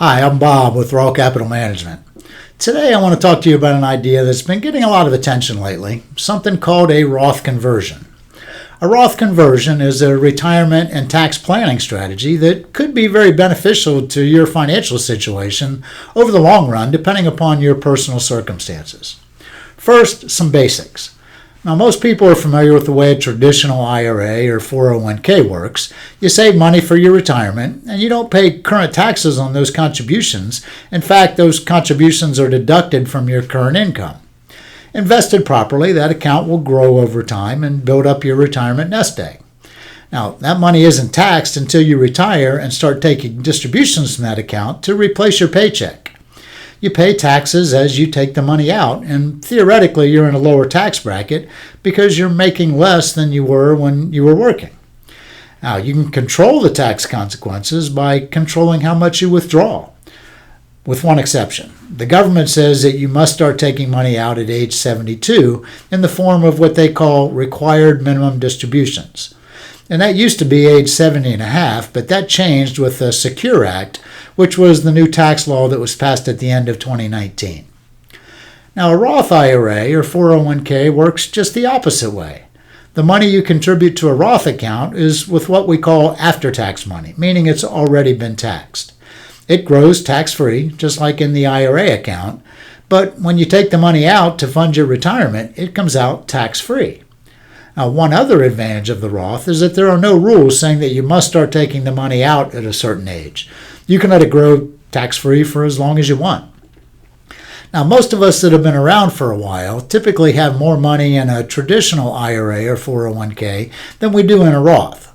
Hi, I'm Bob with Roth Capital Management. Today I want to talk to you about an idea that's been getting a lot of attention lately, something called a Roth conversion. A Roth conversion is a retirement and tax planning strategy that could be very beneficial to your financial situation over the long run, depending upon your personal circumstances. First, some basics. Now, most people are familiar with the way a traditional IRA or 401k works. You save money for your retirement, and you don't pay current taxes on those contributions. In fact, those contributions are deducted from your current income. Invested properly, that account will grow over time and build up your retirement nest egg. Now, that money isn't taxed until you retire and start taking distributions from that account to replace your paycheck. You pay taxes as you take the money out, and theoretically you're in a lower tax bracket because you're making less than you were when you were working. Now, you can control the tax consequences by controlling how much you withdraw, with one exception. The government says that you must start taking money out at age 72 in the form of what they call required minimum distributions. And that used to be age 70 and a half, but that changed with the Secure Act, which was the new tax law that was passed at the end of 2019. Now, a Roth IRA or 401k works just the opposite way. The money you contribute to a Roth account is with what we call after-tax money, meaning it's already been taxed. It grows tax-free, just like in the IRA account, but when you take the money out to fund your retirement, it comes out tax-free. Now, one other advantage of the Roth is that there are no rules saying that you must start taking the money out at a certain age. You can let it grow tax-free for as long as you want. Now, most of us that have been around for a while typically have more money in a traditional IRA or 401k than we do in a Roth.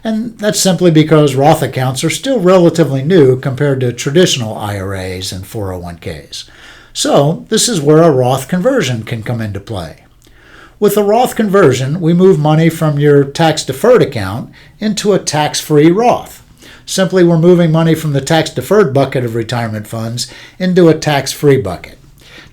And that's simply because Roth accounts are still relatively new compared to traditional IRAs and 401ks. So, this is where a Roth conversion can come into play. With a Roth conversion, we move money from your tax-deferred account into a tax-free Roth. Simply, we're moving money from the tax-deferred bucket of retirement funds into a tax-free bucket.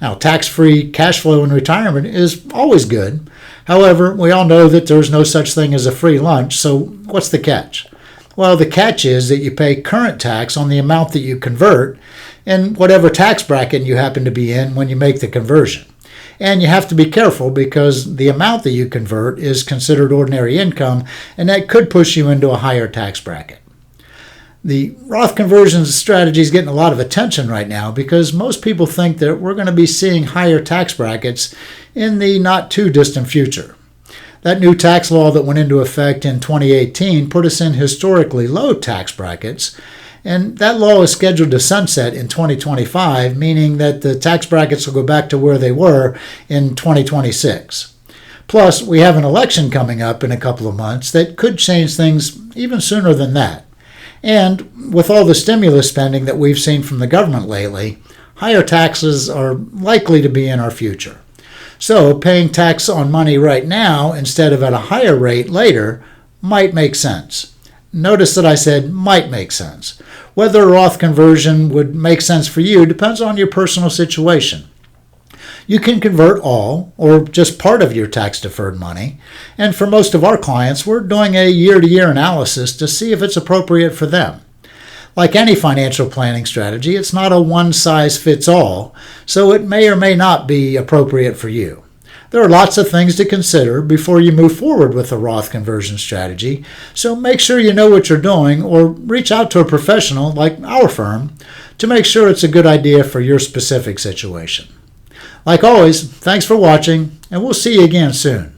Now, tax-free cash flow in retirement is always good. However, we all know that there's no such thing as a free lunch, so what's the catch? Well, the catch is that you pay current tax on the amount that you convert in whatever tax bracket you happen to be in when you make the conversion. And you have to be careful because the amount that you convert is considered ordinary income, and that could push you into a higher tax bracket. The Roth conversions strategy is getting a lot of attention right now because most people think that we're going to be seeing higher tax brackets in the not too distant future. That new tax law that went into effect in 2018 put us in historically low tax brackets, and that law is scheduled to sunset in 2025, meaning that the tax brackets will go back to where they were in 2026. Plus, we have an election coming up in a couple of months that could change things even sooner than that. And with all the stimulus spending that we've seen from the government lately, higher taxes are likely to be in our future. So paying tax on money right now instead of at a higher rate later might make sense. Notice that I said might make sense. Whether a Roth conversion would make sense for you depends on your personal situation. You can convert all or just part of your tax-deferred money, and for most of our clients, we're doing a year-to-year analysis to see if it's appropriate for them. Like any financial planning strategy, it's not a one-size-fits-all, so it may or may not be appropriate for you. There are lots of things to consider before you move forward with a Roth conversion strategy, so make sure you know what you're doing or reach out to a professional like our firm to make sure it's a good idea for your specific situation. Like always, thanks for watching, and we'll see you again soon.